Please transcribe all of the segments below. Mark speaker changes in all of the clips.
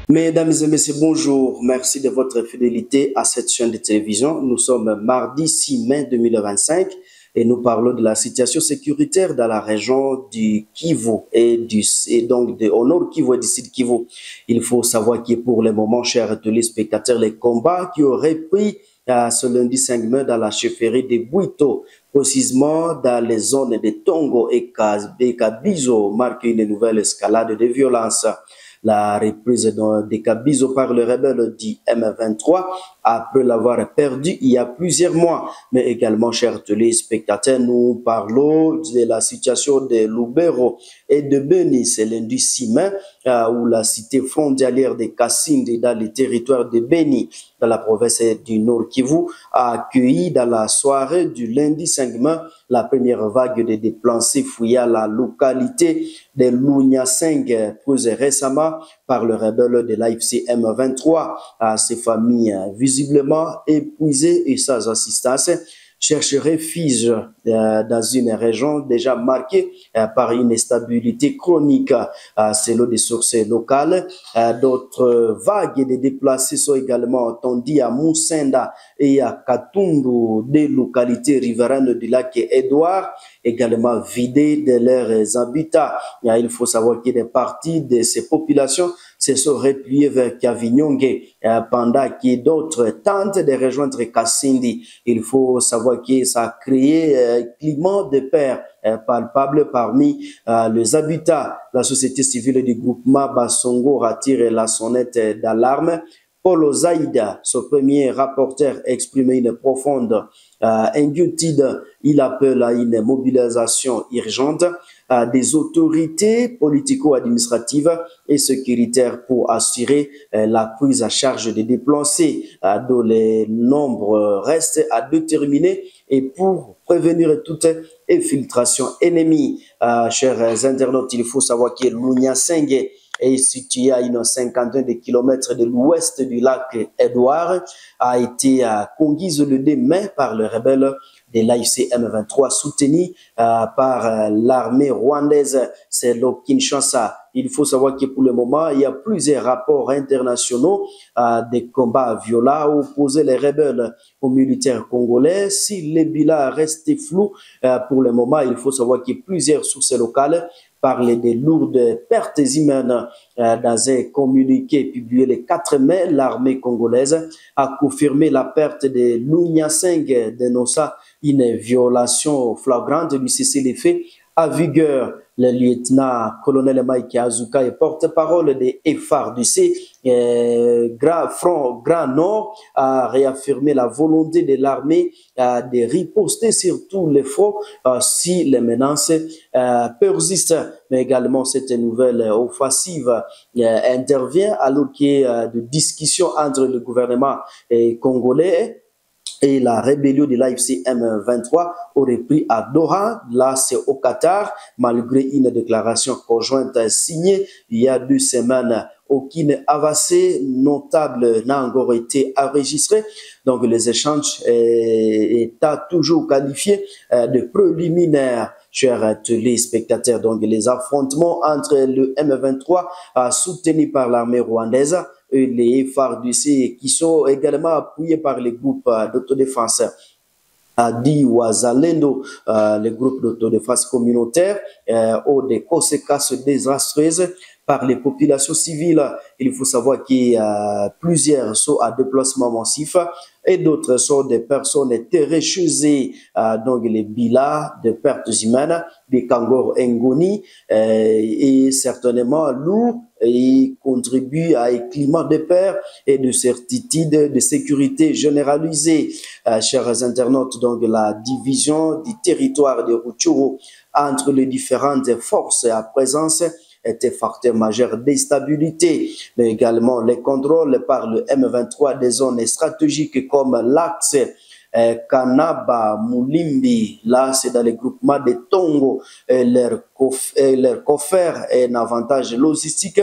Speaker 1: Mesdames et messieurs, bonjour. Merci de votre fidélité à cette chaîne de télévision. Nous sommes mardi 6 mai 2025 et nous parlons de la situation sécuritaire dans la région du Kivu et donc au nord Kivu et du sud Kivu. Il faut savoir que pour le moment, chers téléspectateurs, les combats qui auraient pris ce lundi 5 mai dans la chefferie de Bwito, précisément dans les zones de Tongo et Kabizo, marquent une nouvelle escalade de violence. La reprise de Kabizo par le rebelle du M23 après l'avoir perdu il y a plusieurs mois. Mais également, chers téléspectateurs, nous parlons de la situation de Lubero et de Beni. C'est lundi 6 mai où la cité frontalière de Kasindi dans le territoire de Beni, dans la province du Nord Kivu, a accueilli dans la soirée du lundi 5 mai la première vague de déplacés fouillant la localité de Lunyaseng, posée récemment par le rebelle de l'AFC M23. Ces familles visiblement épuisées et sans assistance cherchent refuge dans une région déjà marquée par une instabilité chronique. Selon des sources locales, d'autres vagues de déplacés sont également entendues à Moussenda et à Katundu, des localités riveraines du lac Édouard, également vidées de leurs habitats. Il faut savoir qu'il y a des parties de ces populations se sont repliés vers Kavinyonge pendant que d'autres tentent de rejoindre Kasindi. Il faut savoir que ça a créé un climat de peur palpable parmi les habitats. La société civile du groupement Bassongo attire la sonnette d'alarme. Paul Ozaïda, son premier rapporteur, exprimait une profonde inquiétude. Il appelle à une mobilisation urgente des autorités politico-administratives et sécuritaires pour assurer la prise à charge des déplacés, dont les nombres restent à déterminer, et pour prévenir toute infiltration ennemie. Chers internautes, il faut savoir que Lunyasenge est situé à une cinquantaine de kilomètres de l'ouest du lac Édouard, a été conquise le 2 mai par le rebelle de l'AFC M23 soutenu par l'armée rwandaise, c'est le Kinshasa. Il faut savoir que pour le moment, il y a plusieurs rapports internationaux des combats violents opposés les rebelles aux militaires congolais. Si les bilans restent flous pour le moment, il faut savoir que plusieurs sources locales parlent de lourdes pertes humaines. Dans un communiqué publié le 4 mai, l'armée congolaise a confirmé la perte de Lunyaseng, dénonçant une violation flagrante du cessez-le-feu à vigueur. Le lieutenant-colonel Mike Azuka est porte-parole des FARDC, Grand Nord, a réaffirmé la volonté de l'armée de riposter sur tous les fronts si les menaces persistent. Mais également, cette nouvelle offensive intervient alors qu'il y a de discussions entre le gouvernement congolais et la rébellion de l'AFC M23 aurait pris à Doha. Là, c'est au Qatar, malgré une déclaration conjointe signée il y a 2 semaines. Aucune avancée notable n'a encore été enregistrée. Donc, les échanges étant toujours qualifiés de préliminaires. Chers téléspectateurs, donc les affrontements entre le M23 soutenu par l'armée rwandaise et les FARDC qui sont également appuyés par les groupes d'autodéfense Adi Wazalendo, les groupes d'autodéfense communautaire, ont des conséquences désastreuses par les populations civiles. Il faut savoir qu'il y a plusieurs sont à déplacement massif et d'autres sont des personnes terrées chez eux. Donc les bilans de pertes humaines, des Kangor Ngoni et certainement lourd et contribue à un climat de peur et de certitude de sécurité généralisée. Chers internautes, donc la division du territoire de Rutshuru entre les différentes forces à présence était facteur majeur d'instabilité, mais également les contrôles par le M23 des zones stratégiques comme l'axe Kanaba, Moulimbi, là c'est dans les groupements de Tongo, leur coffre est un avantage logistique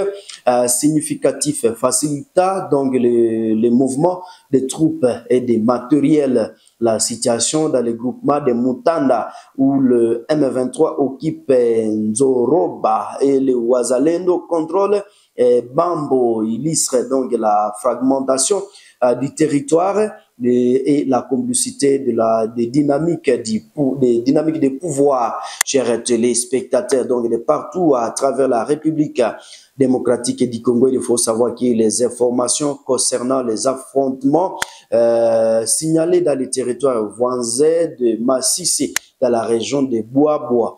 Speaker 1: significatif, facilita donc le mouvement des troupes et des matériels. La situation dans les groupements de Mutanda où le M23 occupe Nzoroba et le Wazalendo contrôle Bambo illustre donc la fragmentation du territoire et la complicité des dynamiques de pouvoir, chers téléspectateurs, donc de partout à travers la République démocratique du Congo. Il faut savoir que les informations concernant les affrontements signalés dans les territoires voisins de Massissi, dans la région de Boabo,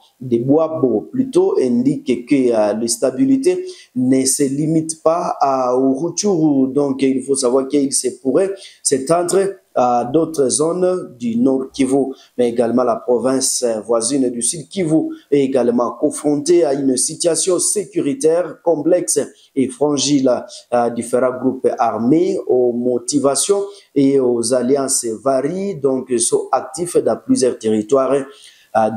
Speaker 1: plutôt indique que l'instabilité ne se limite pas au Rutshuru. Donc, il faut savoir qu'il se pourrait s'étendre à d'autres zones du Nord Kivu, mais également la province voisine du Sud Kivu est également confrontée à une situation sécuritaire complexe et fragile à différents groupes armés aux motivations et aux alliances varient, donc sont actifs dans plusieurs territoires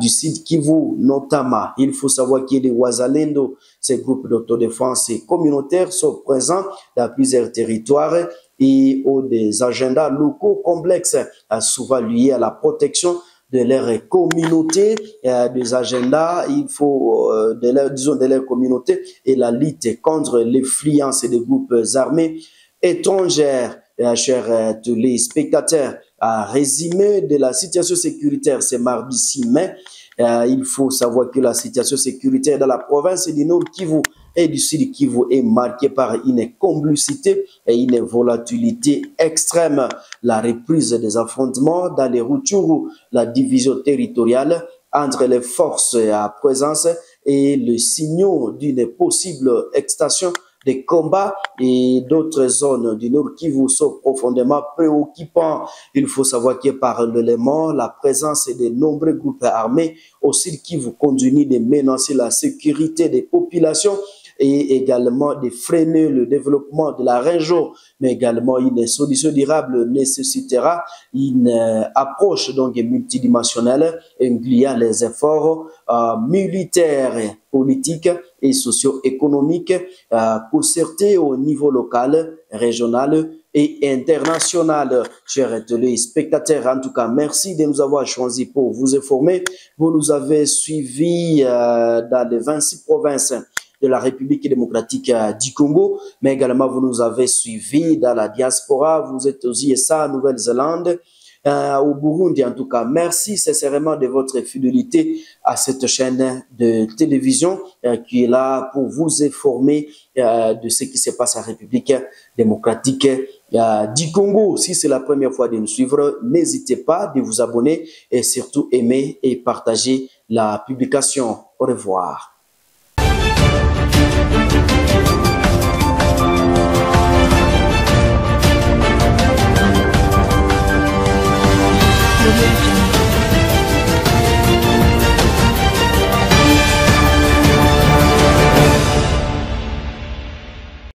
Speaker 1: du Sud Kivu notamment. Il faut savoir que les Wazalendo, ces groupes d'autodéfense communautaires, sont présents dans plusieurs territoires et ont des agendas locaux complexes, souvent liés à la protection de leur communauté, des agendas, il faut, de leur communauté et la lutte contre l'influence des groupes armés étrangères. Chers téléspectateurs, à résumé de la situation sécuritaire, c'est mardi 6 mai. Il faut savoir que la situation sécuritaire dans la province du Nord Kivu et du Sud Kivu est marquée par une complicité et une volatilité extrême. La reprise des affrontements dans les Rutshuru, la division territoriale entre les forces à présence et le signaux d'une possible extension des combats et d'autres zones du Nord Kivu sont profondément préoccupants. Il faut savoir que parallèlement, la présence de nombreux groupes armés au Sud Kivu continue de menacer la sécurité des populations et également de freiner le développement de la région, mais également une solution durable nécessitera une approche donc multidimensionnelle incluant les efforts militaires, politiques et socio-économiques concertés au niveau local, régional et international. Chers téléspectateurs, en tout cas, merci de nous avoir choisis pour vous informer. Vous nous avez suivis dans les 26 provinces de la République démocratique du Congo, mais également vous nous avez suivis dans la diaspora, vous êtes aux USA, Nouvelle-Zélande, au Burundi en tout cas. Merci sincèrement de votre fidélité à cette chaîne de télévision qui est là pour vous informer de ce qui se passe en République démocratique du Congo. Si c'est la première fois de nous suivre, n'hésitez pas de vous abonner et surtout aimer et partager la publication. Au revoir.